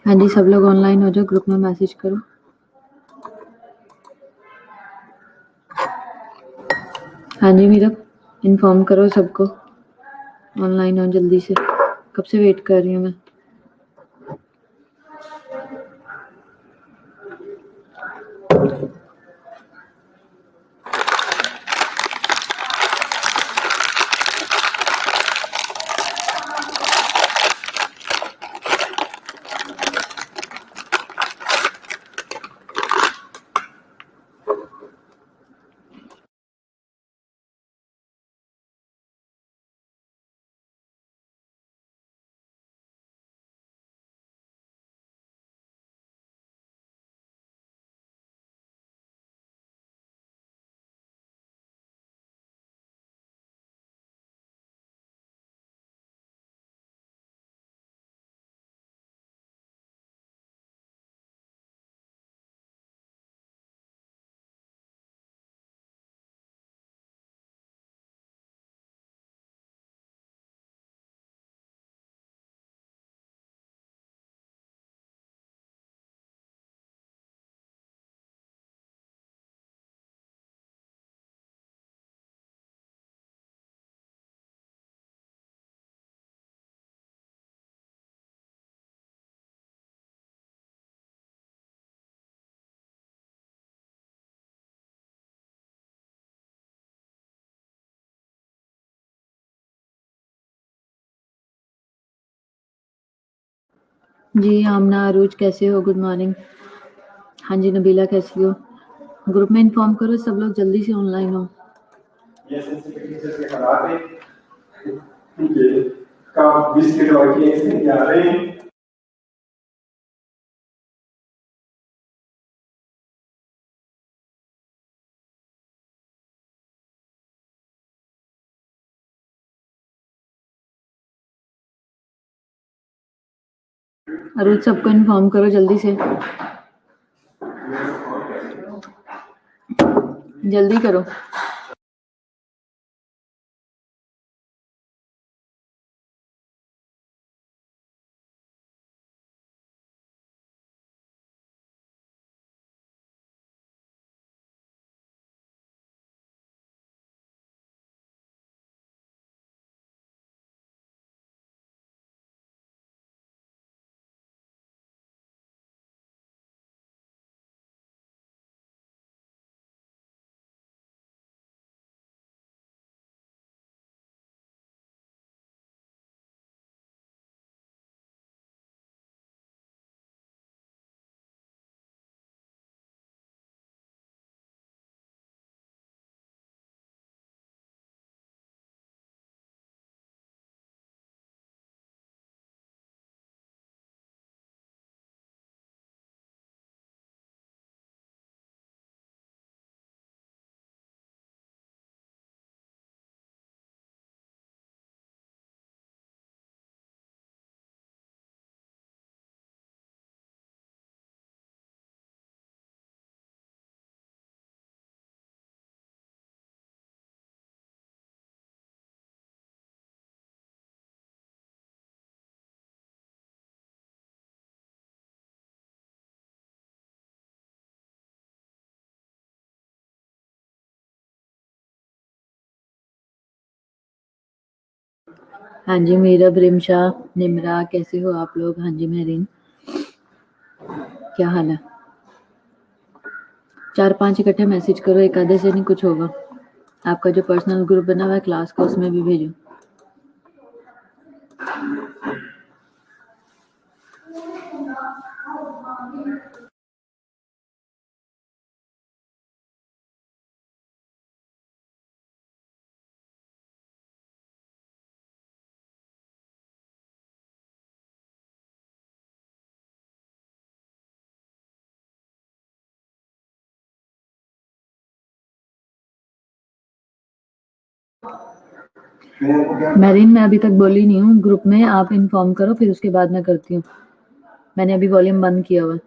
हाँ जी, सब लोग ऑनलाइन हो जाओ, ग्रुप में मैसेज करो। हाँ जी मीरा, इन्फॉर्म करो सबको, ऑनलाइन हो जल्दी से। कब से वेट कर रही हूँ मैं। जी आमना, अरूज कैसे हो? Good morning. हाँ जी नबीला कैसी हो? ग्रुप में इन्फॉर्म करो, सब लोग जल्दी से ऑनलाइन हो। अरूज सबको इन्फॉर्म करो जल्दी से, जल्दी करो। हाँ जी मीरा, ब्रिमशा, निमरा कैसे हो आप लोग? हाँ जी महरीन, क्या हाल है? 4-5 इकट्ठे मैसेज करो, एक आधे से नहीं कुछ होगा। आपका जो पर्सनल ग्रुप बना हुआ है क्लास का, उसमें भी भेजो। महरीन मैं अभी तक बोली नहीं हूँ, ग्रुप में आप इन्फॉर्म करो, फिर उसके बाद मैं करती हूँ। मैंने अभी वॉल्यूम बंद किया हुआ है।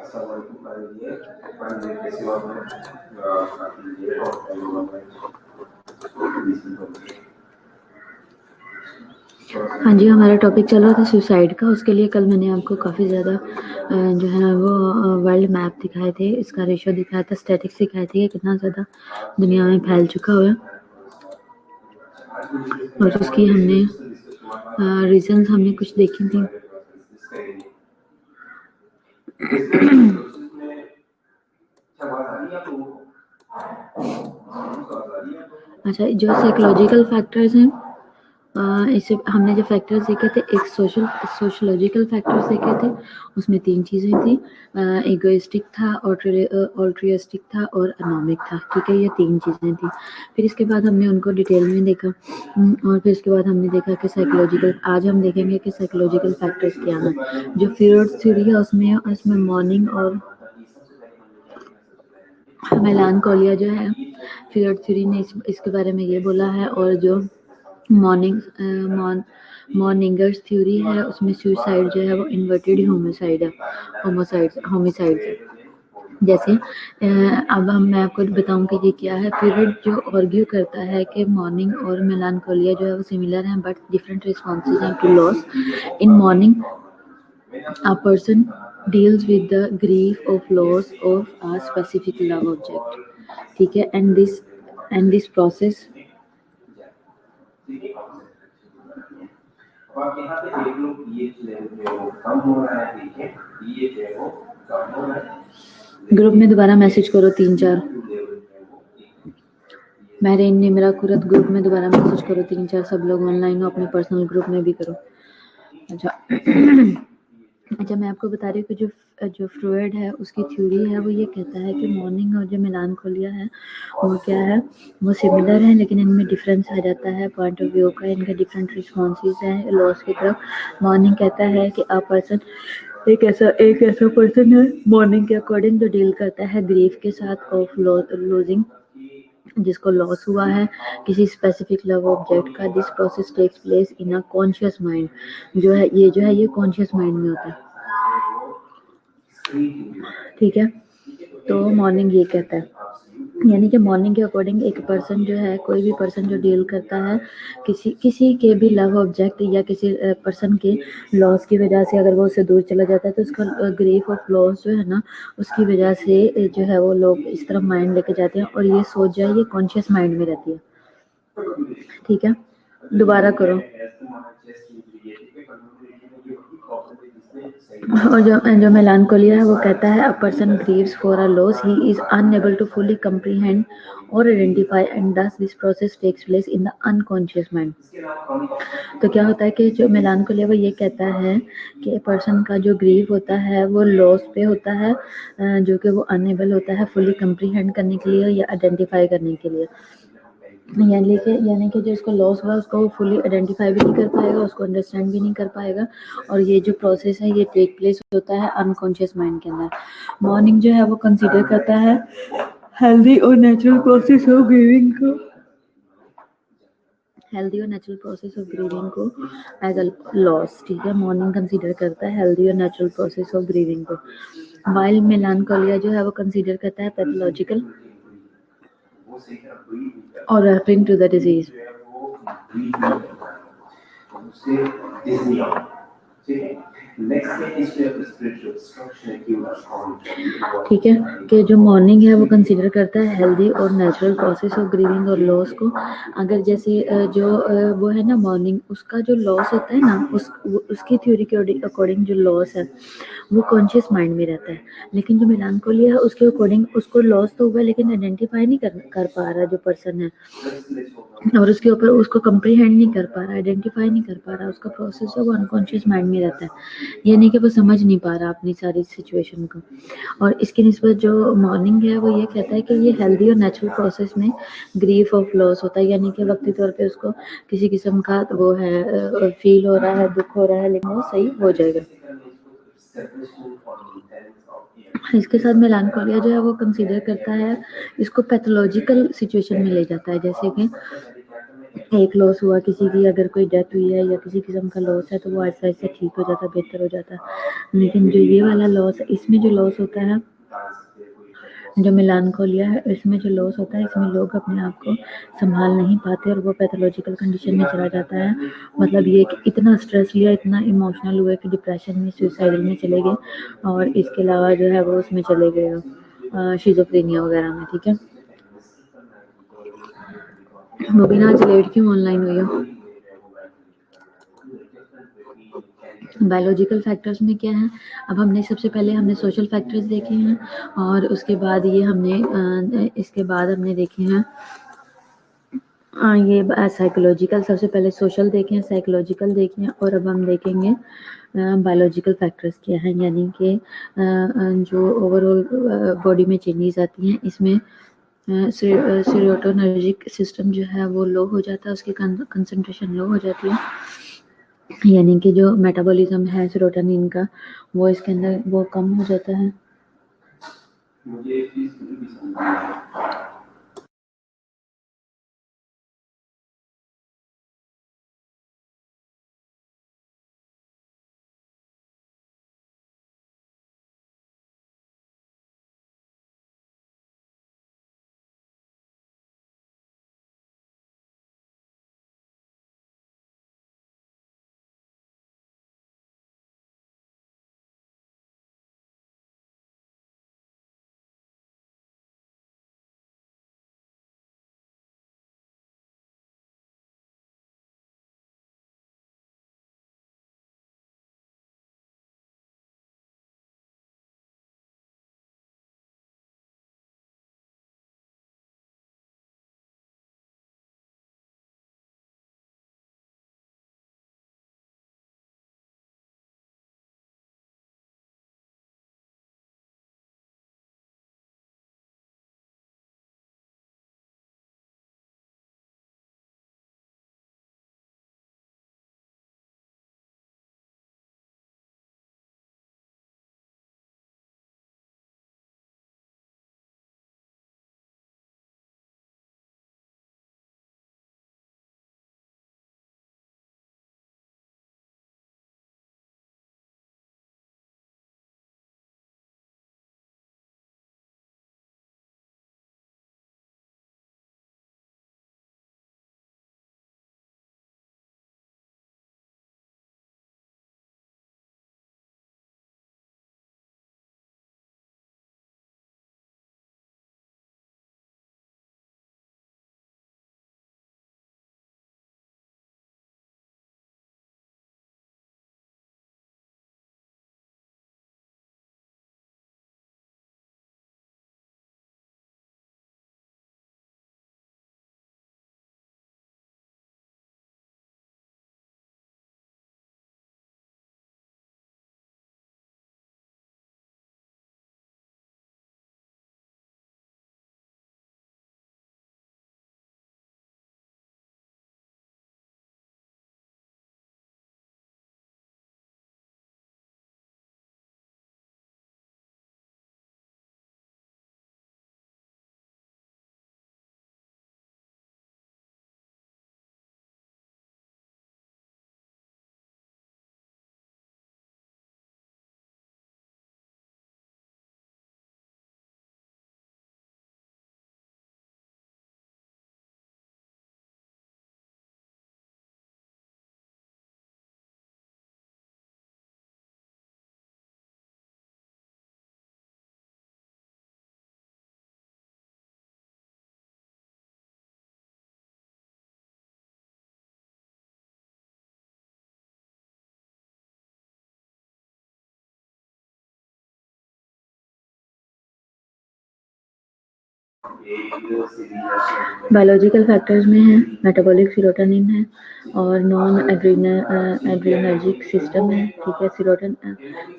हाँ जी, हमारा टॉपिक चल रहा था सुसाइड का। उसके लिए कल मैंने आपको काफ़ी ज़्यादा जो है वो वर्ल्ड मैप दिखाए थे, इसका रेशियो दिखाया था, स्टैटिक्स दिखाए थे कि कितना ज़्यादा दुनिया में फैल चुका हुआ है, और उसकी हमने रीजंस हमने कुछ देखी थी। अच्छा, जो साइकोलॉजिकल फैक्टर्स हैं, इसे हमने जो फैक्टर्स देखे थे, एक सोशोलॉजिकल फैक्टर्स देखे थे, उसमें 3 चीज़ें थी। इगोइस्टिक था, ऑल्ट्रियस्टिक था और अनोमिक था, ठीक है, ये 3 चीज़ें थी। फिर इसके बाद हमने उनको डिटेल में देखा, और फिर इसके बाद हमने देखा कि साइकोलॉजिकल, आज हम देखेंगे कि साइकोलॉजिकल फैक्टर्स क्या हैं। जो फ्रीड्स थ्योरी है उसमें मॉर्निंग और मेलानकोलिया जो है, फ्रीड थ्योरी ने इसके बारे में ये बोला है, और जो मॉर्निंगर्स थ्योरी है उसमें सुसाइड जो है वो इन्वर्टेड होमिसाइड है, होमिसाइड है। जैसे अब मैं आपको बताऊं कि ये क्या है। फ्रीड जो आर्ग्यू करता है कि मॉर्निंग और मेलानकोलिया जो है वो सिमिलर हैं बट डिफरेंट रिस्पॉन्सेज हैं to loss. In mourning a person deals with the grief of loss of a specific love object, ठीक है, and this process ग्रुप में दोबारा मैसेज करो 3-4, महरीन निमरा कुरत, ग्रुप में दोबारा मैसेज करो 3-4, सब लोग ऑनलाइन हो, अपने पर्सनल ग्रुप में भी करो। अच्छा, मैं आपको बता रही हूँ कि जो फ्रॉयड है उसकी थ्योरी है वो ये कहता है कि मॉर्निंग और जो मेलानकोलिया है वो क्या है, वो सिमिलर है, लेकिन इनमें डिफरेंस आ जाता है पॉइंट ऑफ व्यू का, इनके डिफरेंट रिस्पॉन्सेज हैं लॉस की तरफ। मॉर्निंग कहता है कि अ पर्सन एक ऐसा पर्सन है मॉर्निंग के अकॉर्डिंग जो डील करता है ग्रीफ के साथ ऑफ लूजिंग, जिसको लॉस हुआ है किसी स्पेसिफिक लव ऑब्जेक्ट का। This process takes place in a conscious mind, जो है ये कॉन्शियस माइंड में होता है, ठीक है। तो मॉर्निंग ये कहता है, यानी कि मॉर्निंग के अकॉर्डिंग एक पर्सन जो है, कोई भी पर्सन जो डील करता है किसी के भी लव ऑब्जेक्ट या किसी पर्सन के लॉस की वजह से, अगर वो उससे दूर चला जाता है तो उसका ग्रीफ ऑफ लॉस जो है ना, उसकी वजह से जो है वो लोग इस तरफ माइंड लेके जाते हैं और ये सोच जाए, ये कॉन्शियस माइंड में रहती है, ठीक है। दोबारा करो। और जो मेलानकोलिया है वो कहता है a person grieves for a loss he is unable to fully comprehend और identify and thus this process takes place in the unconscious mind. तो क्या होता है कि जो मेलानकोलिया वो ये कहता है कि पर्सन का जो ग्रीव होता है वो लॉस पे होता है, जो कि वो अनएबल होता है फुली कंप्रीहेंड करने के लिए या आइडेंटिफाई करने के लिए। यानी कि जो इसको लॉस हुआ उसको वो फुली आइडेंटिफाई भी नहीं कर पाएगा, उसको अंडरस्टैंड भी नहीं कर पाएगा, और ये जो प्रोसेस है ये टेक प्लेस होता है अनकॉन्शियस माइंड के अंदर। मॉर्निंग जो है वो कंसीडर करता है हेल्दी और नेचुरल प्रोसेस ऑफ ग्रीविंग को, एज अ लॉस, ठीक है। मॉर्निंग कंसीडर करता है हेल्दी और नेचुरल प्रोसेस ऑफ ग्रीविंग को, वाइल मेलानकोलिया जो है वो कंसीडर करता है पैथोलॉजिकल और रेफरिंग टू द डिजीज। ठीक है, कि जो मॉर्निंग है वो कंसीडर करता है हेल्दी और नेचुरल प्रोसेस ऑफ ग्रीविंग और लॉस को। अगर जैसे जो वो है ना मॉर्निंग, उसका जो लॉस होता है ना, उसकी थ्योरी के अकॉर्डिंग जो लॉस है वो कॉन्शियस माइंड में रहता है, लेकिन जो मेलानकोलिया है उसके अकॉर्डिंग उसको लॉस तो हुआ लेकिन आइडेंटिफाई नहीं कर पा रहा जो पर्सन है, और उसके ऊपर उसको कंप्रीहेंड नहीं कर पा रहा, आइडेंटिफाई नहीं कर पा रहा, उसका प्रोसेस है वो अनकॉन्शियस माइंड में रहता है, यानी कि वो समझ नहीं पा रहा अपनी सारी सिचुएशन को। और इसकी निस्बत जो मॉर्निंग है वो ये कहता है कि ये हेल्दी और नेचुरल प्रोसेस में ग्रीफ ऑफ लॉस होता है, यानी कि वक्ती तौर पे उसको किसी किस्म का वो है फील हो रहा है, दुख हो रहा है, लेकिन वो सही हो जाएगा। इसके साथ मेलानकोलिया जो है वो कंसीडर करता है, इसको पैथोलॉजिकल सिचुएशन में ले जाता है, जैसे कि एक लॉस हुआ किसी की, अगर कोई डेथ हुई है या किसी किस्म का लॉस है तो वो आहिस्ता आहिस्ता ठीक हो जाता है, बेहतर हो जाता है। लेकिन जो ये वाला लॉस है, इसमें जो लॉस होता है, जो मेलानकोलिया है, इसमें जो लॉस होता है, इसमें लोग अपने आप को संभाल नहीं पाते और वो पैथोलॉजिकल कंडीशन में चला जाता है। मतलब ये कि इतना स्ट्रेस लिया, इतना इमोशनल हुए कि डिप्रेशन में, सुसाइडल में चले गए, और इसके अलावा जो है वो उसमें चले गए शिज़ोफ्रेनिया वगैरह में। ठीक है, मुबीना आज लेट क्यों ऑनलाइन हुई हो? बायोलॉजिकल फैक्टर्स में क्या है, अब हमने सबसे पहले हमने सोशल फैक्टर्स देखे हैं, और उसके बाद ये हमने इसके बाद हमने देखे हैं ये साइकोलॉजिकल। सबसे पहले सोशल देखे हैं, साइकोलॉजिकल देखे हैं, और अब हम देखेंगे बायोलॉजिकल फैक्टर्स क्या हैं, यानी कि जो ओवरऑल बॉडी में चेंजेस आती हैं। इसमें सीरोटोनर्जिक सिस्टम जो है वो लो हो जाता है, उसकी कंसंट्रेशन लो हो जाती है, यानी कि जो मेटाबॉलिज्म है सेरोटोनिन का वो इसके अंदर वो कम हो जाता है। बायोलॉजिकल फैक्टर्स में है मेटाबॉलिक सीरोटोनिन है, और नॉन एड्रीनर्जिक सिस्टम है। ठीक है,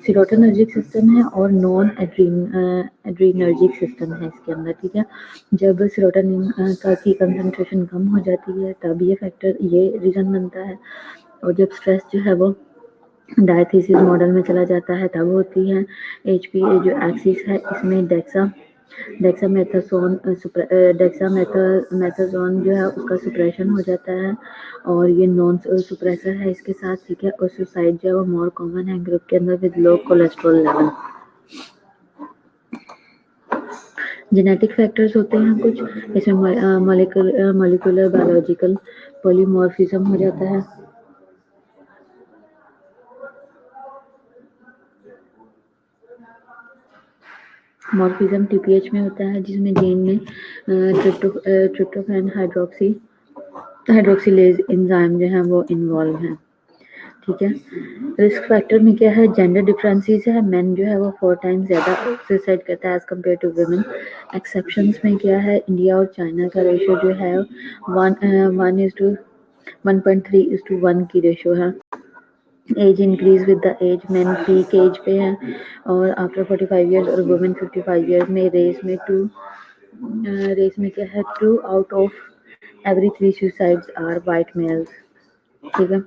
सीरोटोनर्जिक सिस्टम है और नॉन एड्रीनर्जिक सिस्टम है इसके अंदर। ठीक है, जब सीरोटोनिन की कंसंट्रेशन कम हो जाती है तब ये फैक्टर, ये रीज़न बनता है, और जब स्ट्रेस जो है वो डायथीसिस मॉडल में चला जाता है तब होती है। HP जो एक्सिस है इसमें डेक्सा डेक्सामेथासोन डेक्सामेथासोन जो है उसका सुप्रेशन हो जाता है और ये नॉन सुप्रेसर है इसके साथ, ठीक है। और सुसाइड जो है वो मोर कॉमन है ग्रुप के अंदर with low cholesterol level. Genetic factors होते हैं कुछ, इसमें मॉलिक्यूलर बायोलॉजिकल पॉलीमॉर्फिज्म हो जाता है। मॉर्फिज्म टीपीएच में होता है जिसमें जीन में ट्रिप्टोफैन हाइड्रोक्सिलेज एंजाइम जो है वो इन्वॉल्व है, ठीक है। रिस्क फैक्टर में क्या है, जेंडर डिफरेंसेस है, मेन जो है वो 4 टाइम्स ज़्यादा सुसाइड करता है as compare to women. Exceptions में क्या है, इंडिया और चाइना का रेशियो जो है 1:1.3:1 की रेशियो है। Age increase with the age, men peak age पे है और आफ्टर 45 ईयर्स और वुमेन 55 ईयर्स में। रेस में क्या है, 2 out of every 3 suicides are white males, ठीक है।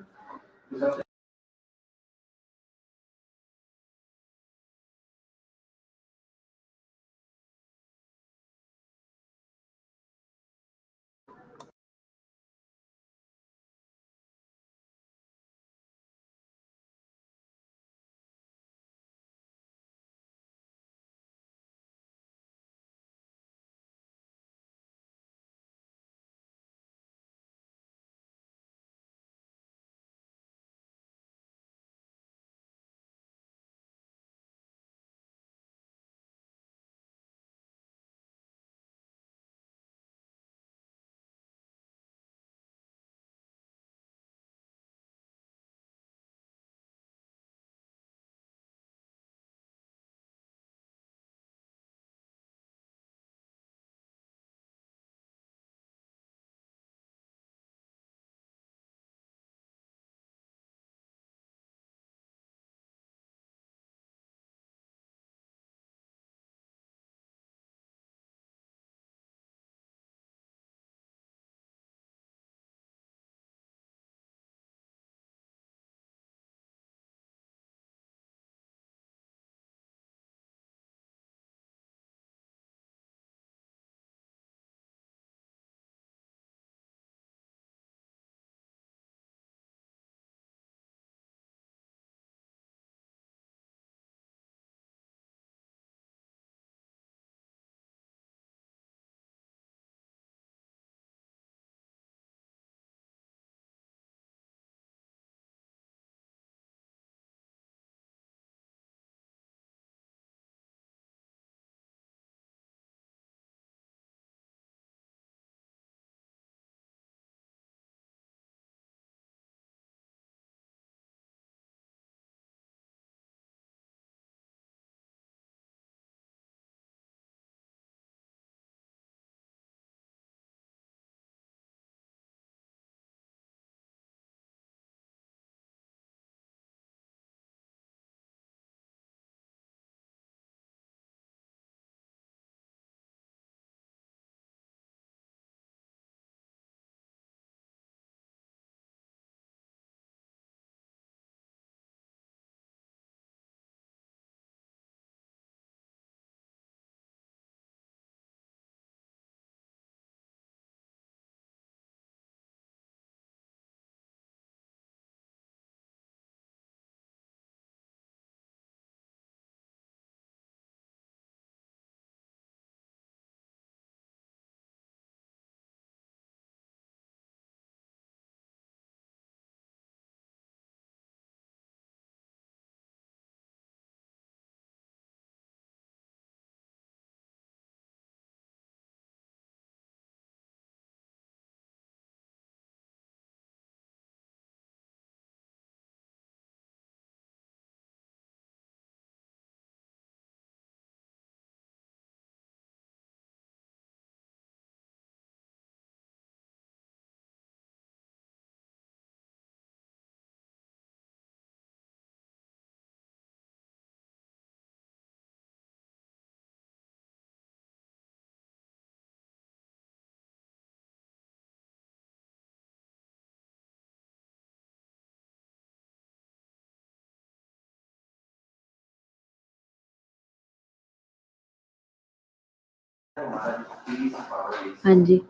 हाँ जी।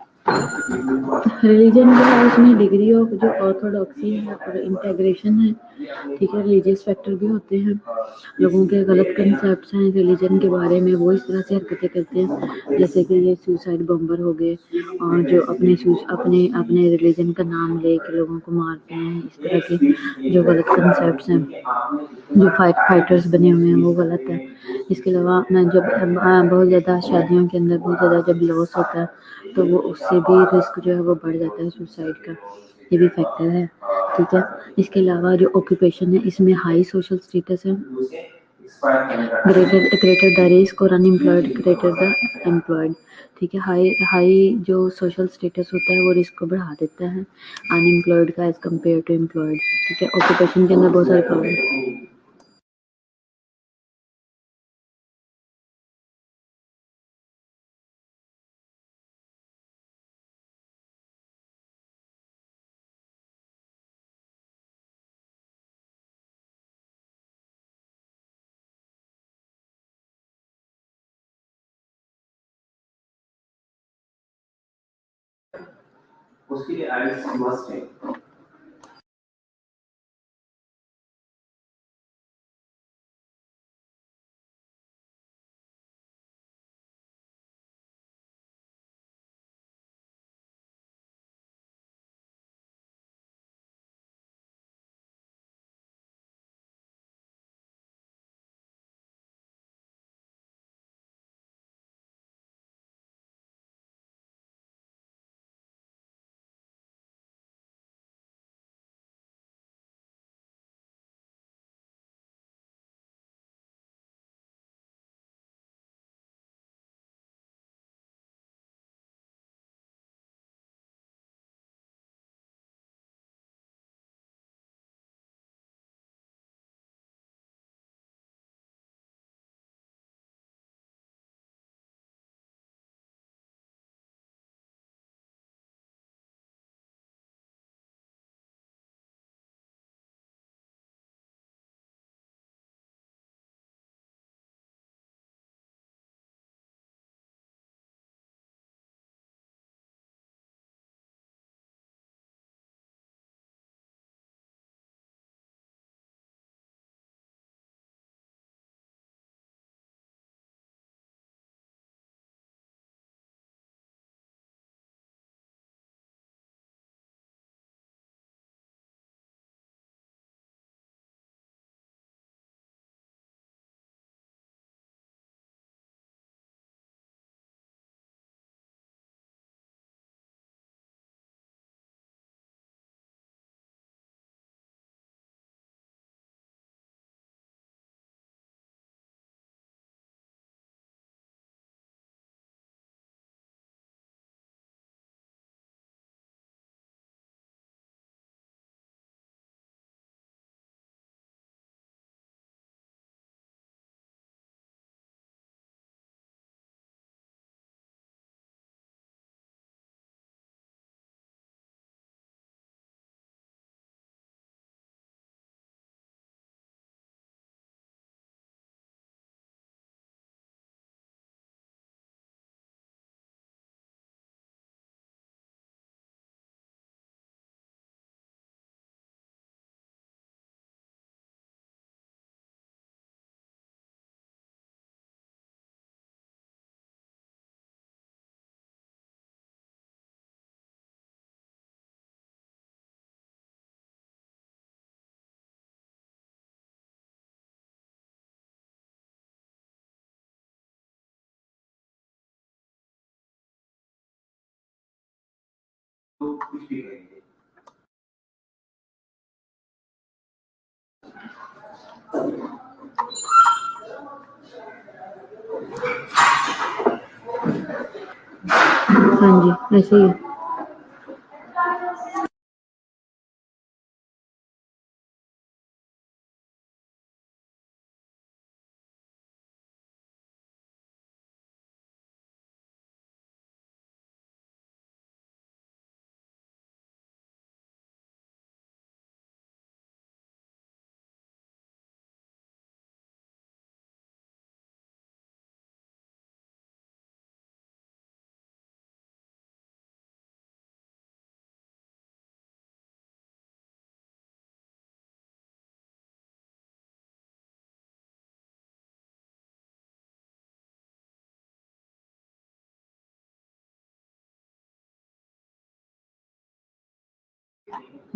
रिलीजन जो है उसमें डिग्री ऑफ जो ऑर्थोडॉक्सी है और इंटेग्रेशन है, ठीक है, रिलीजियस फैक्टर भी होते हैं। लोगों के गलत कंसेप्ट हैं रिलीजन के बारे में, वो इस तरह से हरकतें करते हैं जैसे कि ये सुसाइड बॉम्बर हो गए और जो अपने अपने रिलीजन का नाम लेके लोगों को मारते हैं, इस तरह के जो गलत कंसेप्ट हैं, जो फाइटर्स बने हुए हैं वो गलत है। इसके अलावा मैं जब बहुत ज़्यादा शादियों के अंदर बहुत ज़्यादा जब लॉस होता है तो वो उससे भी रिस्क जो है वो बढ़ जाता है सुसाइड का, ये भी फैक्टर है, ठीक है। इसके अलावा जो ऑक्यूपेशन है इसमें हाई सोशल स्टेटस है, ग्रेटर ग्रेटर द रिस्क और अनएम्प्लॉयड ग्रेटर द एम्प्लॉयड, ठीक है। हाई हाई जो सोशल स्टेटस होता है वो रिस्क को बढ़ा देता है अनएम्प्लॉयड का एज कम्पेयर टू एम्प्लॉयड, ठीक है। ऑक्यूपेशन के अंदर बहुत सारे प्रॉब्लम। उसके लिए आइल्स मस्ट है। हाँ जी, ऐसे ही है।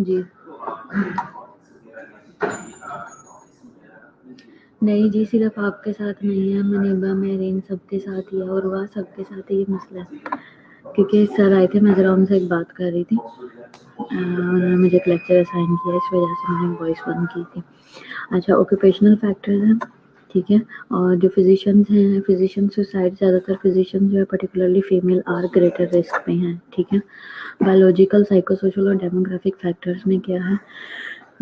जी नहीं जी, सिर्फ आपके साथ नहीं है, मुनीबा मेरीन सबके साथ ही है, और वह सबके साथ ही ये मसला है। क्योंकि सर आए थे, मैं ज़रा उनसे एक बात कर रही थी, उन्होंने मुझे एक लेक्चर असाइन किया, इस वजह से मैंने वॉइस बंद की थी। अच्छा, ऑक्यूपेशनल फैक्टर्स हैं, ठीक है, और जो फिजिशियंस हैं, फिजिशियन सुसाइड, ज़्यादातर फिजिशियन जो है particularly female are greater risk पे हैं, ठीक है। बायोलॉजिकल, साइकोसोशल और डेमोग्राफिक फैक्टर्स में क्या है,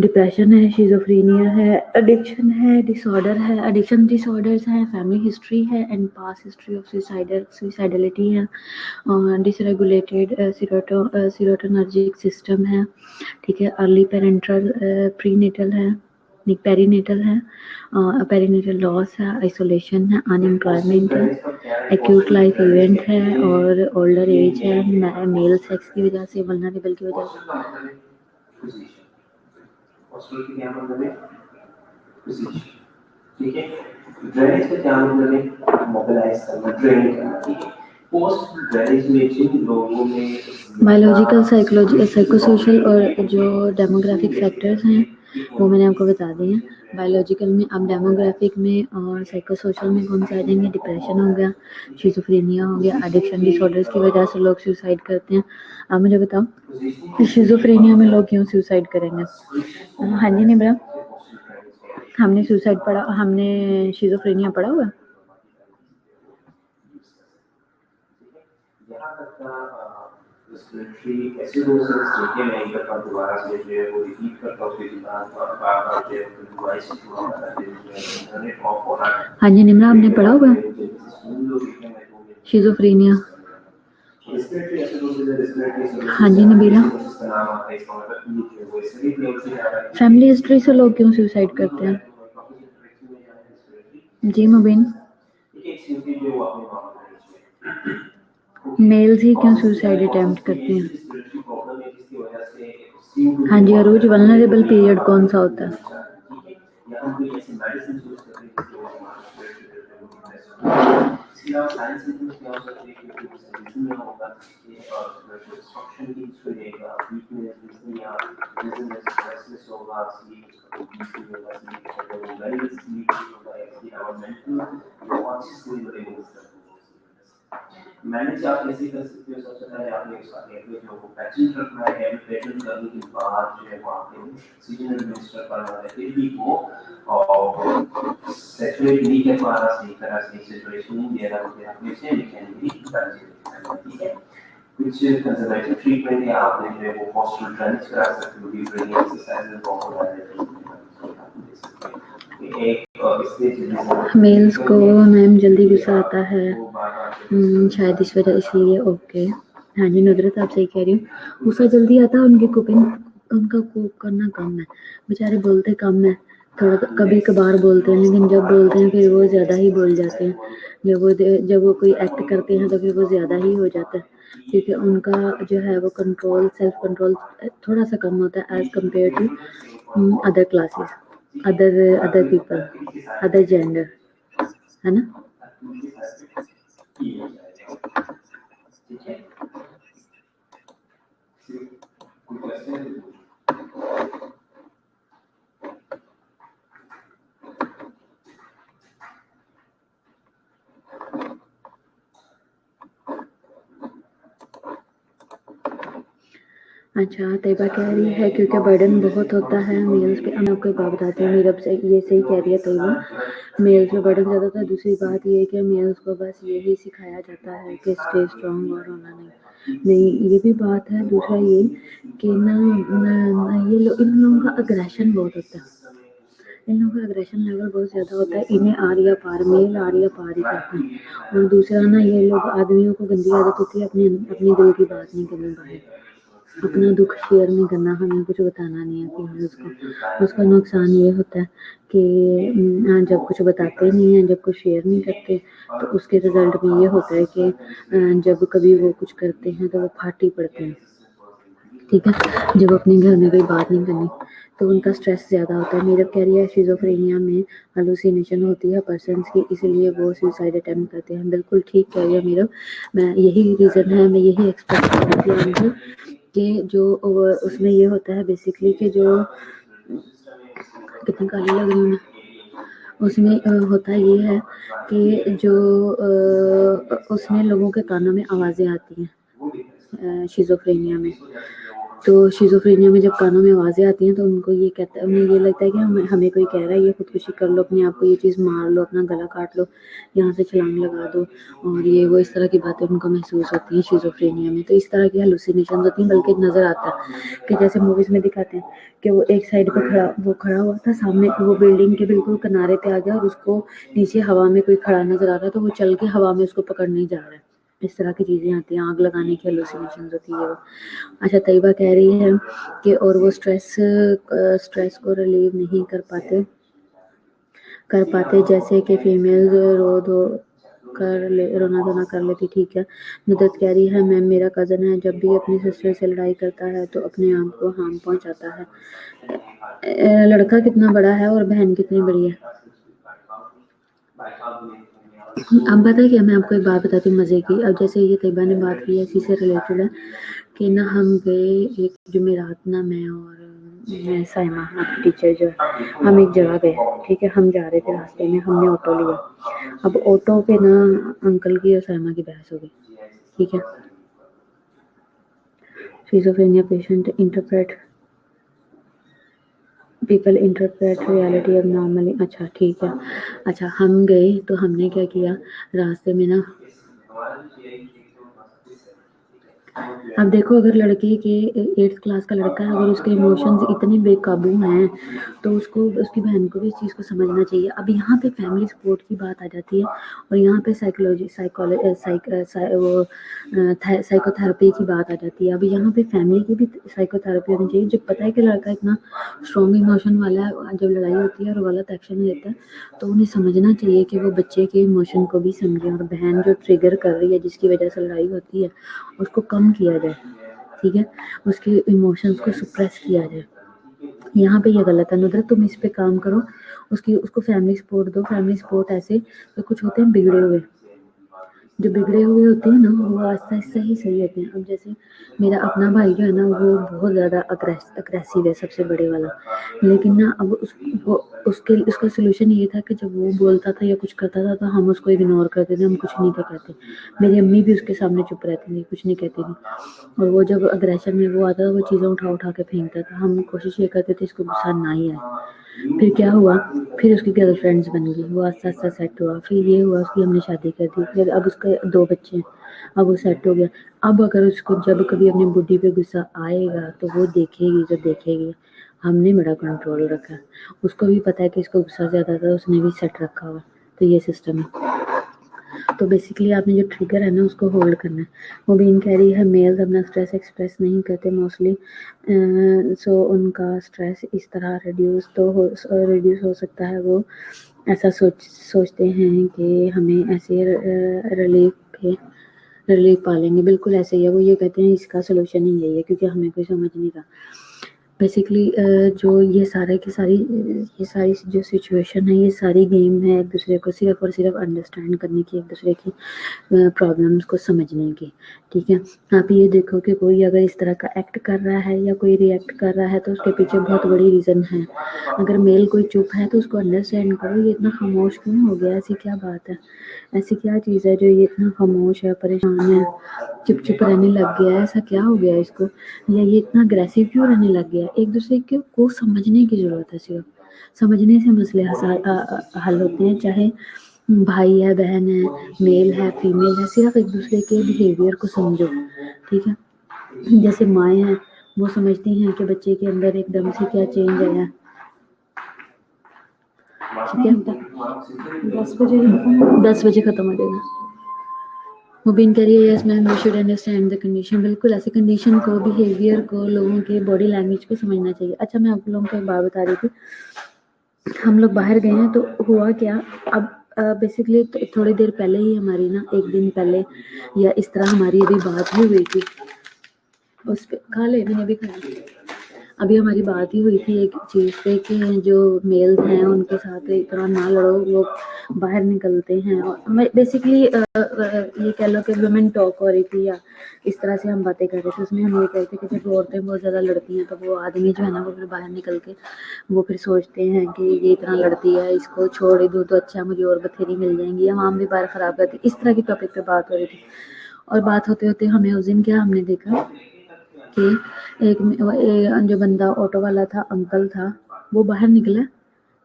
डिप्रेशन है, शिज़ोफ्रेनिया है, एडिक्शन है, डिसऑर्डर है, एडिक्शन डिसऑर्डर्स हैं, फैमिली हिस्ट्री है एंड पास्ट हिस्ट्री ऑफ सुसाइडलिटी है, डिसरेगुलेटेड सीरोटोनर्जिक सिस्टम है, ठीक है, अर्ली पेरेंटल प्रीनेटल है, पेरीनेटल है, पेरीनेटल लॉस है, आइसोलेशन है, अनएम्प्लॉयमेंट है, एक्यूट लाइफ इवेंट है, और ओल्डर एज है, मेल सेक्स की वजह से, वल्नरेबल की वजह से। हॉस्टल की क्या मतलब है, पोजीशन, ठीक है। ड्रेनेज का क्या मतलब है, मोबिलाइज करना, ड्रेन करना, ठीक है। पोस्ट ड्रेनेज में जिन लोगों में बायोलॉजिकल, साइकोसोशल और जो डेमोग्राफिक फैक्टर्स हैं वो मैंने आपको बता दिए हैं। बायोलॉजिकल में, अब डेमोग्राफिक में और साइकोसोशल में कौन सा आ जाएंगे, डिप्रेशन हो गया, शिज़ोफ्रेनिया हो गया, एडिक्शन डिसऑर्डर्स की वजह से लोग सुसाइड करते हैं। अब मुझे बताओ कि शिज़ोफ्रेनिया में लोग क्यों सुसाइड करेंगे? हाँ जी निब्रा, हमने सुसाइड पढ़ा, हमने शिज़ोफ्रेनिया पढ़ा हुआ। हाँ जी निम्रा, हमने पढ़ा हुआ शिज़ोफ्रेनिया। हाँ जी नबीला, फैमिली हिस्ट्री से लोग क्यों सुसाइड करते हैं? जी मुबीन, मेल्स ही क्यों सुसाइड अटेम्प्ट करते हैं? हाँ जी अरूज, वल्नरेबल पीरियड कौन सा होता है? मैनेज आप कैसे कर सकते हो, सबसे पहले आपने जो पैचेंट रखना है, पैटर्न करने के बाद जो है वो आपने सीजन एडमिनिस्टर करना है, फिर भी वो और सैचुरेट नहीं कर पा रहा सही तरह से, सैचुरेशन नहीं दे रहा, तो आपने इसे मैकेनिकली ट्रांसफर, ठीक है। कुछ कंजर्वेटिव ट्रीटमेंट है, आपने जो है वो पोस्टरल ड्रेनेज करा सकते हो, डीप ब्रीथिंग एक्सरसाइज मेल्स को मैम जल्दी गुस्सा आता है, शायद इस वजह, इसलिए। ओके, हाँ जी नुदरत, आप सही कह रही हो, गुस्सा जल्दी आता है, उनकी कुकिंग, उनका कुक करना कम है, बेचारे बोलते कम है, थोड़ा कभी कभार बोलते हैं, लेकिन जब बोलते हैं फिर वो ज़्यादा ही बोल जाते हैं, जब वो कोई एक्ट करते हैं तो फिर वो ज़्यादा ही हो जाता है, क्योंकि उनका जो है वो कंट्रोल, सेल्फ कंट्रोल थोड़ा सा कम होता है as compare to other classes, other people, other gender, है ना। अच्छा, तैयबा कह रही है क्योंकि बर्डन बहुत होता है मेल्स पे। मैं आपको एक बात बताती हूँ, मीरब से ये सही कह रही है तैयबा, मेल्स पे बर्डन ज़्यादा होता है। दूसरी बात ये है कि मेल्स को बस यही सिखाया जाता है कि स्टे स्ट्रॉन्ग और होना नहीं, ये भी बात है। दूसरा ये कि इन लोगों का अग्रेशन बहुत होता है, इन लोगों का अग्रेशन लेवल बहुत ज़्यादा होता है, इन्हें आर या पार, मेल आर या पार ही करते हैं। और दूसरा ना, ये लोग आदमियों को गंदी आदत होती है अपनी दिल की बात नहीं करनी बाहर, अपना दुख शेयर नहीं करना, हमें कुछ बताना नहीं है फीमेल्स को। उसका नुकसान ये होता है कि जब कुछ बताते नहीं हैं, जब कुछ शेयर नहीं करते, तो उसके रिजल्ट में ये होता है कि जब कभी वो कुछ करते हैं तो वो फाटी पड़ते हैं, ठीक है। जब अपने घर में कोई बात नहीं करनी तो उनका स्ट्रेस ज़्यादा होता है। मीरब कह रही है शिज़ोफ्रेनिया में हालुसिनेशन होती है पर्सन्स की, इसलिए वो सुसाइड अटेम्प्ट करते हैं। बिल्कुल ठीक कह रही है मीरब, मैं यही रीज़न है, मैं यही एक्सपेक्ट कर रही थी कि जो उसमें ये होता है बेसिकली कि जो कितनी काली लग रही हूँ मैं, उसमें होता ये है कि जो उसमें लोगों के कानों में आवाज़ें आती हैं शिज़ोफ्रेनिया में। तो शिज़ोफ्रेनिया में जब कानों में आवाज़ें आती हैं तो उनको ये कहता है, उन्हें ये लगता है कि हमें कोई कह रहा है ये खुदकुशी कर लो, अपने आप को ये चीज़ मार लो, अपना गला काट लो, यहाँ से छलांग लगा दो, और ये वो इस तरह की बातें उनको महसूस होती हैं शिज़ोफ्रेनिया में। तो इस तरह की हेलुसिनेशन होती हैं, बल्कि नज़र आता है कि जैसे मूवीज़ में दिखाते हैं कि वो एक साइड पे खड़ा हुआ था, सामने वो बिल्डिंग के बिल्कुल किनारे पे आ गया और उसको नीचे हवा में कोई खड़ा नज़र आ रहा है, तो वो चल के हवा में उसको पकड़ने जा रहा है। इस तरह की चीज़ें आती हैं, आग लगाने की हेलुसिनेशंस होती है वो। अच्छा, तैयबा कह रही है कि और वो स्ट्रेस को रिलीव नहीं कर पाते जैसे कि फीमेल रोना धोना कर लेती। ठीक है। नुदरत कह रही है मैम मेरा कज़न है, जब भी अपनी सिस्टर से लड़ाई करता है तो अपने आप को हार्म पहुंचाता है। लड़का कितना बड़ा है और बहन कितनी बड़ी है? अब पता है क्या, मैं आपको एक बात बताती हूँ मज़े की। अब जैसे ये तैयबा ने बात की है, इसी से रिलेटेड है कि ना हम गए एक जुमेरात ना, मैं साइमा आपकी टीचर जो है, हम एक जगह गए। ठीक है, हम जा रहे थे, रास्ते में हमने ऑटो लिया। अब ऑटो पे ना अंकल की और साइमा की बहस हो गई। ठीक है, schizophrenia patient people interpret reality अब नॉर्मली। अच्छा ठीक है। अच्छा, हम गए तो हमने क्या किया, रास्ते में ना, अब देखो अगर लड़के के 8th क्लास का लड़का है, अगर उसके इमोशंस इतने बेकाबू हैं तो उसको, उसकी बहन को भी इस चीज़ को समझना चाहिए। अब यहाँ पे फैमिली सपोर्ट की बात आ जाती है और यहाँ पे साइकोथेरेपी की बात आ जाती है। अब यहाँ पे फैमिली की भी साइकोथेरेपी होनी चाहिए। जब पता है कि लड़का इतना स्ट्रॉन्ग इमोशन वाला है, जब लड़ाई होती है और गलत एक्शन लेता है तो उन्हें समझना चाहिए कि वो बच्चे के इमोशन को भी समझे, और बहन जो ट्रिगर कर रही है जिसकी वजह से लड़ाई होती है उसको कम किया जाए। ठीक है, उसके इमोशंस को सुप्रेस किया जाए। यहाँ पे ये गलत है। नुदरत तुम इस पे काम करो, उसको फैमिली सपोर्ट दो। फैमिली सपोर्ट ऐसे तो कुछ होते हैं बिगड़े हुए, जो बिगड़े हुए होते हैं ना वो आहिस्ता आहिस्ता ही सही होते हैं। अब जैसे मेरा अपना भाई जो है ना वो बहुत ज़्यादा अग्रेसिव है, सबसे बड़े वाला। लेकिन ना अब उसका सोल्यूशन ये था कि जब वो बोलता था या कुछ करता था तो हम उसको इग्नोर करते थे, हम कुछ नहीं कहते। मेरी अम्मी भी उसके सामने चुप रहती थी, कुछ नहीं कहती थी। और वो जब अग्रेशन में वो आता था, वो चीज़ें उठा के फेंकता था। हम कोशिश ये करते थे इसको गुस्सा ना ही आए। फिर क्या हुआ, फिर उसकी गर्लफ्रेंड्स बन गई, वो आस्ता आस्ता सेट हुआ। फिर ये हुआ, उसकी हमने शादी कर दी। फिर अब उसके 2 बच्चे हैं, अब वो सेट हो गया। अब अगर उसको जब कभी अपनी बुढ़ी पे गुस्सा आएगा तो वो देखेगी। हमने बड़ा कंट्रोल रखा है, उसको भी पता है कि इसको गुस्सा ज़्यादा था, उसने भी सेट रखा हुआ। तो ये सिस्टम है। तो बेसिकली आपने जो ट्रिगर है ना उसको होल्ड करना है। मुबीन कह रही है मेल्स अपना स्ट्रेस एक्सप्रेस नहीं करते मोस्टली, सो उनका स्ट्रेस इस तरह रिड्यूस हो सकता है। वो ऐसा सोचते हैं कि हमें ऐसे रिलीफ पालेंगे। बिल्कुल ऐसे ही है, वो ये कहते हैं इसका सोल्यूशन ही यही है, क्योंकि हमें कोई समझ नहीं रहा। बेसिकली जो ये सारी जो सिचुएशन है, ये सारी गेम है एक दूसरे को सिर्फ और सिर्फ अंडरस्टैंड करने की, एक दूसरे की प्रॉब्लम्स को समझने की। ठीक है, आप ये देखो कि कोई अगर इस तरह का एक्ट कर रहा है या कोई रिएक्ट कर रहा है तो उसके पीछे बहुत बड़ी रीज़न है। अगर मेल कोई चुप है तो उसको अंडरस्टैंड करो, ये इतना खामोश क्यों हो गया, ऐसी क्या बात है, ऐसी क्या चीज़ है जो ये इतना खामोश है, परेशान है, चुप रहने लग गया है, ऐसा क्या हो गया इसको, या ये इतना अग्रेसिव क्यों रहने लग गया। एक दूसरे को समझने की ज़रूरत है, सिर्फ समझने से मसले हल होते हैं। चाहे भाई है, बहन है, मेल है, फीमेल है, सिर्फ एक दूसरे के बिहेवियर को समझो। ठीक है, जैसे माएँ हैं वो समझती हैं कि बच्चे के अंदर एकदम से क्या चेंज आया है। ठीक है, 10 बजे ख़त्म हो जाएगा। मुबीन कह रही है yes ma'am we should understand the condition. बिल्कुल ऐसे कंडीशन को, बिहेवियर को, लोगों के बॉडी लैंग्वेज को समझना चाहिए। अच्छा, मैं आप लोगों को एक बात बता रही थी, हम लोग बाहर गए हैं तो हुआ क्या, अब बेसिकली थोड़ी देर पहले ही हमारी ना, एक दिन पहले या इस तरह हमारी अभी बात भी हुई थी। उस पर खा ले, मैंने भी खाया। अभी हमारी बात ही हुई थी एक चीज़ पे कि जो मेल्स हैं उनके साथ इतना ना लड़ो, वो बाहर निकलते हैं। और मैं बेसिकली ये कह लो कि वुमेन टॉक हो रही थी या इस तरह से हम बातें कर रहे थे। उसमें हम ये कह रहे थे कि जब औरतें बहुत ज़्यादा लड़ती हैं तो वो आदमी जो है ना वो फिर बाहर निकल के वो फिर सोचते हैं कि ये इतना लड़ती है, इसको छोड़ ही दूँ तो अच्छा, मुझे और बथेरी मिल जाएंगी, या आम भी बार ख़राब करती। इस तरह की टॉपिक पे बात हो रही थी। और बात होते होते हमें उस दिन क्या हमने देखा कि जो बंदा ऑटो वाला था, अंकल था, वो बाहर निकला।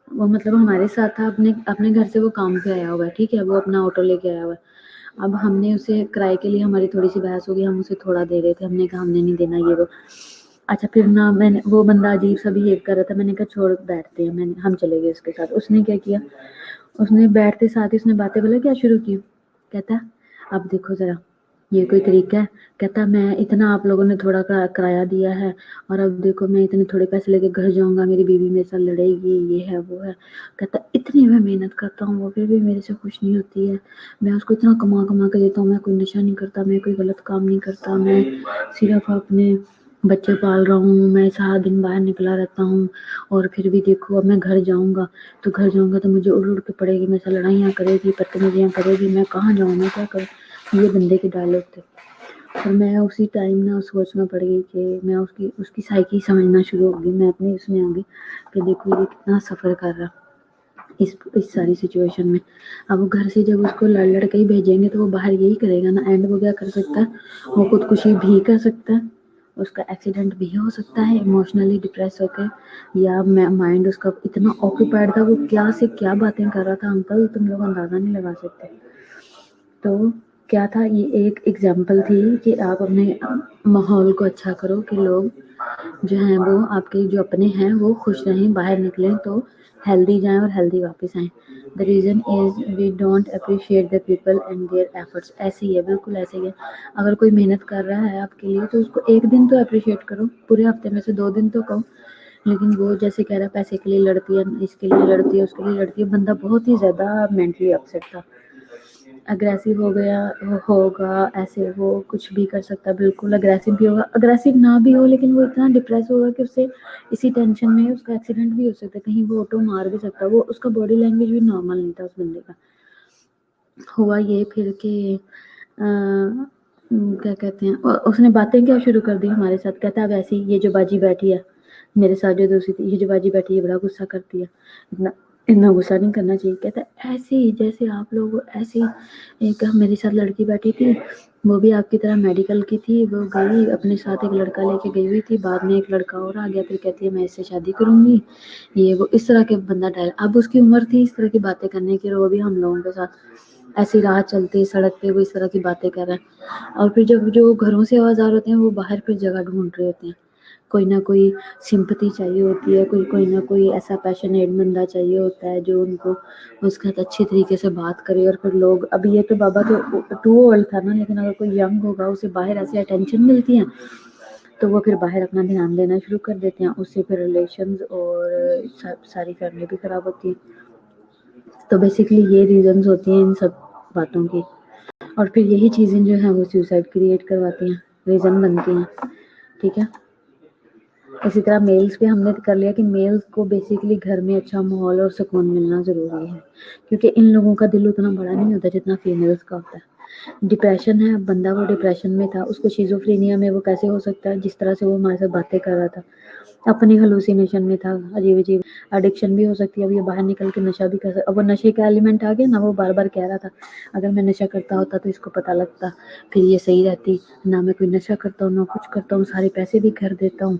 वो मतलब हमारे साथ था, अपने अपने घर से वो काम पे आया हुआ है, ठीक है, वो अपना ऑटो लेके आया हुआ है। अब हमने उसे किराए के लिए हमारी थोड़ी सी बहस हो गई, हम उसे थोड़ा दे रहे थे, हमने कहा हमने नहीं देना ये वो। अच्छा फिर ना मैंने, वो बंदा अजीब सा बिहेव कर रहा था, मैंने कहा छोड़ बैठते हैं, मैंने हम चले गए उसके साथ। उसने क्या किया, उसने बैठते साथ ही उसने बातें बोला क्या शुरू की, कहता अब देखो ज़रा ये कोई तरीका है, कहता मैं इतना आप लोगों ने थोड़ा किराया दिया है और अब देखो मैं इतने थोड़े पैसे लेके घर जाऊंगा, मेरी बीवी मेरे साथ लड़ेगी, ये है वो है। कहता इतनी मैं मेहनत करता हूँ वो फिर भी मेरे से खुश नहीं होती है, मैं उसको इतना कमा कमा के देता हूँ, मैं कोई नशा नहीं करता, मैं कोई गलत काम नहीं करता, मैं सिर्फ अपने बच्चे पाल रहा हूँ, मैं सारा दिन बाहर निकला रहता हूँ और फिर भी देखो अब मैं घर जाऊंगा तो मुझे उड़ उड़ के पड़ेगी, मेरे साथ लड़ाइयाँ करेगी, बदतमीजियाँ करेगी, मैं कहाँ जाऊँ, मैं क्या करूँ। ये बंदे के डायलॉग थे। और मैं उसी टाइम ना सोच में पड़ गई कि मैं उसकी उसकी साइकी समझना शुरू हो गई। मैं अपने उसमें आ गई कि देखो ये कितना सफ़र कर रहा इस सारी सिचुएशन में। अब वो घर से जब उसको लड़ लड़ के ही भेजेंगे तो वो बाहर यही करेगा ना, एंड वो क्या कर सकता है, वो खुदकुशी भी कर सकता है, उसका एक्सीडेंट भी हो सकता है, इमोशनली डिप्रेस होकर, या माइंड उसका इतना ऑक्यूपाइड था, वो क्या से क्या बातें कर रहा था अंकल, तुम लोग अंदाज़ा नहीं लगा सकते। तो क्या था, ये एक एग्जाम्पल थी कि आप अपने माहौल को अच्छा करो कि लोग जो हैं वो आपके जो अपने हैं वो खुश रहें, बाहर निकलें तो हेल्दी जाएं और हेल्दी वापस आएँ। The reason is we don't appreciate the people and their efforts. ऐसे ही है, बिल्कुल ऐसे ही है। अगर कोई मेहनत कर रहा है आपके लिए तो उसको एक दिन तो अप्रिशिएट करो, पूरे हफ्ते में से 2 दिन तो कहो। लेकिन वो जैसे कह रहा है पैसे के लिए लड़ती है, इसके लिए लड़ती है, उसके लिए लड़ती है, बंदा बहुत ही ज़्यादा मेंटली अपसेट था, अग्रेसिव हो गया होगा, ऐसे वो कुछ भी कर सकता है, बिल्कुल अग्रेसिव भी होगा, अग्रेसिव ना भी हो लेकिन वो इतना डिप्रेस होगा कि उससे इसी टेंशन में उसका एक्सीडेंट भी हो सकता है, कहीं वो ऑटो मार भी सकता है। वो उसका बॉडी लैंग्वेज भी नॉर्मल नहीं था उस बंदे का। हुआ ये फिर कि क्या कहते हैं, उसने बातें क्या शुरू कर दी हमारे साथ, कहता है वैसे ही ये जो बाजी बैठी है मेरे साथ, जो दूसरी थी, ये जो बाजी बैठी है बड़ा गुस्सा करती है, इतना इतना गुस्सा नहीं करना चाहिए। कहता है ऐसे ही जैसे आप लोग, ऐसे ही एक मेरे साथ लड़की बैठी थी, वो भी आपकी तरह मेडिकल की थी, वो गई अपने साथ एक लड़का लेके गई हुई थी, बाद में एक लड़का और आ गया, फिर कहती है मैं इससे शादी करूंगी, ये वो इस तरह के बंदा डायल। अब उसकी उम्र थी इस तरह की बातें करने की, और वो भी हम लोगों के साथ ऐसी राह चलती सड़क पे वो इस तरह की बातें कर रहा है। और फिर जब जो घरों से आवाज़ आ रहे होते हैं वो बाहर फिर जगह ढूंढ रहे होते हैं, कोई ना कोई सिंपैथी चाहिए होती है, कोई ना कोई ऐसा पैशनेट बंदा चाहिए होता है जो उनको उसके साथ अच्छी तरीके से बात करे। और फिर लोग, अभी ये तो बाबा तो टू ओल्ड था ना, लेकिन अगर कोई यंग होगा उसे बाहर ऐसी अटेंशन मिलती है तो वो फिर बाहर अपना ध्यान देना शुरू कर देते हैं, उससे फिर रिलेशंस और सारी फैमिली भी खराब होती है। तो बेसिकली ये रीजंस होती हैं इन सब बातों की, और फिर यही चीज़ें जो हैं वो सुसाइड क्रिएट करवाती हैं, रीज़न बनती हैं, ठीक है। इसी तरह मेल्स पे हमने कर लिया कि मेल्स को बेसिकली घर में अच्छा माहौल और सुकून मिलना ज़रूरी है, क्योंकि इन लोगों का दिल उतना बड़ा नहीं होता जितना फीमेल्स का होता है। डिप्रेशन है, बंदा वो डिप्रेशन में था, उसको शिज़ोफ्रेनिया में वो कैसे हो सकता है, जिस तरह से वो हमारे साथ बातें कर रहा था, अपनी हेलुसिनेशन में था, अजीब अजीब। एडिक्शन भी हो सकती है, अब ये बाहर निकल के नशा भी कर सकता, अब वो नशे का एलिमेंट आ गया ना, वो बार बार कह रहा था अगर मैं नशा करता होता तो इसको पता लगता, फिर ये सही रहती, ना मैं कोई नशा करता हूँ ना कुछ करता हूँ, सारे पैसे भी कर देता हूँ,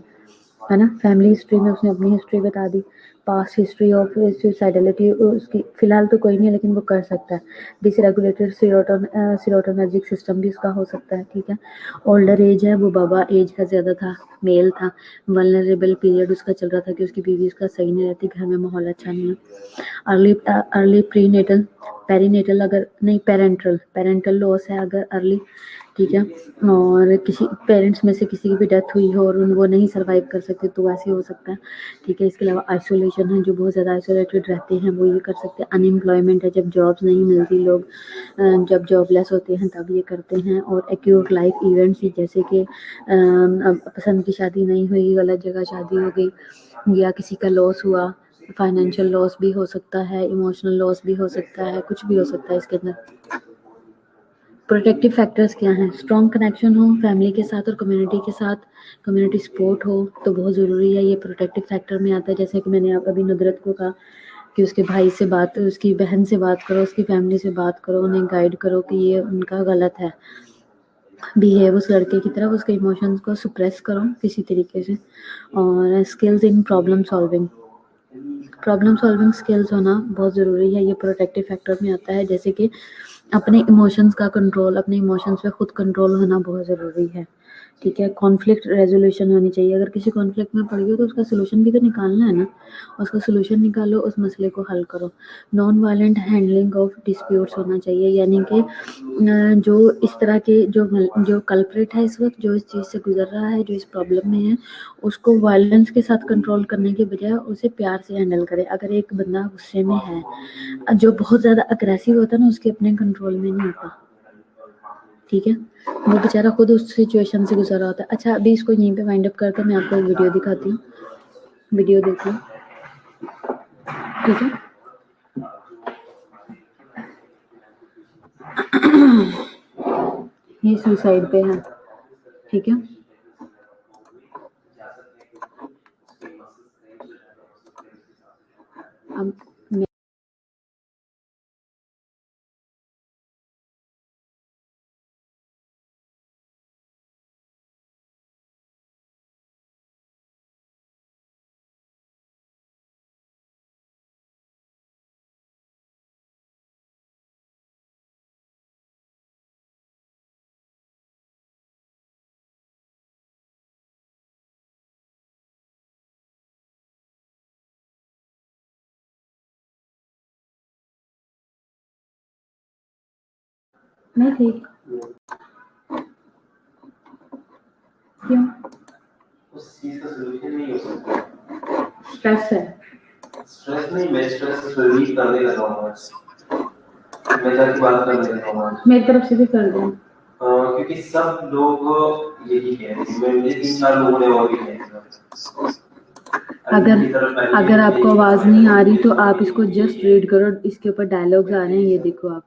है ना। फैमिली हिस्ट्री में उसने अपनी हिस्ट्री बता दी, पास्ट हिस्ट्री ऑफ सुसाइडलिटी उसकी फ़िलहाल तो कोई नहीं है लेकिन वो कर सकता है। डिसरेगुलेटेड सीरोटोनर्जिक सिस्टम भी उसका हो सकता है, ठीक है। ओल्डर एज है, वो बाबा एज का ज़्यादा था, मेल था, वल्नरेबल पीरियड उसका चल रहा था कि उसकी बीवी उसका सही नहीं रहती, घर में माहौल अच्छा नहीं है। अर्ली प्री नेटल पेरीनेटल अगर नहीं, पेरेंटल पेरेंटल लॉस है अगर अर्ली ठीक है। और किसी पेरेंट्स में से किसी की भी डेथ हुई हो और वो नहीं सर्वाइव कर सकते तो वैसे हो सकता है, ठीक है। इसके अलावा आइसोलेशन है, जो बहुत ज़्यादा आइसोलेटेड रहते हैं वो ये कर सकते हैं। अनएम्प्लॉयमेंट है, जब जॉब्स नहीं मिलती, लोग जब जॉबलेस होते हैं तब ये करते हैं। और एक्यूट लाइफ इवेंट्स जैसे कि अब पसंद की शादी नहीं हुई, गलत जगह शादी हो गई, या किसी का लॉस हुआ, फाइनेंशियल लॉस भी हो सकता है, इमोशनल लॉस भी हो सकता है, कुछ भी हो सकता है इसके अंदर। प्रोटेक्टिव फैक्टर्स क्या हैं? स्ट्रॉन्ग कनेक्शन हो फैमिली के साथ और कम्युनिटी के साथ, कम्युनिटी सपोर्ट हो तो बहुत ज़रूरी है, ये प्रोटेक्टिव फैक्टर में आता है। जैसे कि मैंने आप अभी नुदरत को कहा कि उसके भाई से बात, उसकी बहन से बात करो, उसकी फैमिली से बात करो, उन्हें गाइड करो कि ये उनका गलत है बिहेव उस लड़के की तरफ, उसके इमोशंस को सुप्रेस करो किसी तरीके से। और skills in problem solving skills होना बहुत ज़रूरी है, ये प्रोटेक्टिव फैक्टर में आता है। जैसे कि अपने इमोशंस का कंट्रोल, अपने इमोशंस पे खुद कंट्रोल होना बहुत ज़रूरी है, ठीक है। कॉन्फ्लिक्ट रेजोल्यूशन होनी चाहिए, अगर किसी कॉन्फ्लिक्ट में पड़ गई हो तो उसका सोल्यूशन भी तो निकालना है ना, उसका सोल्यूशन निकालो, उस मसले को हल करो। Non violent handling of disputes होना चाहिए, यानी कि जो इस तरह के जो कल्प्रिट है इस वक्त, जो इस चीज़ से गुजर रहा है, जो इस प्रॉब्लम में है, उसको वायलेंस के साथ कंट्रोल करने के बजाय उसे प्यार से हैंडल करे। अगर एक बंदा गुस्से में है, जो बहुत ज़्यादा अग्रेसिव होता है ना, उसके अपने कंट्रोल में नहीं होता, ठीक है। वो बेचारा खुद उस सिचुएशन से गुजरा होता है। अच्छा, अभी इसको यहीं पे वाइंड अप करके मैं आपको एक वीडियो दिखाती हूँ, वीडियो देखिए, ठीक है। ये सुसाइड पे है, ठीक है। अब मैं ठीक, क्यों? उस चीज का सलूशन नहीं हो सकता, स्ट्रेस है। स्ट्रेस नहीं, मैं स्ट्रेस रिलीज करने लगा हूँ, मैं जाके बात करने लगा हूँ मेरी तरफ से भी कर दो, क्योंकि सब लोग यही कह रहे हैं, मुझे 3-4 लोगों ने और भी कहा। अगर आपको आवाज नहीं आ रही तो आप इसको जस्ट रीड करो, इसके ऊपर डायलॉग्स आ रहे हैं, ये देखो आप।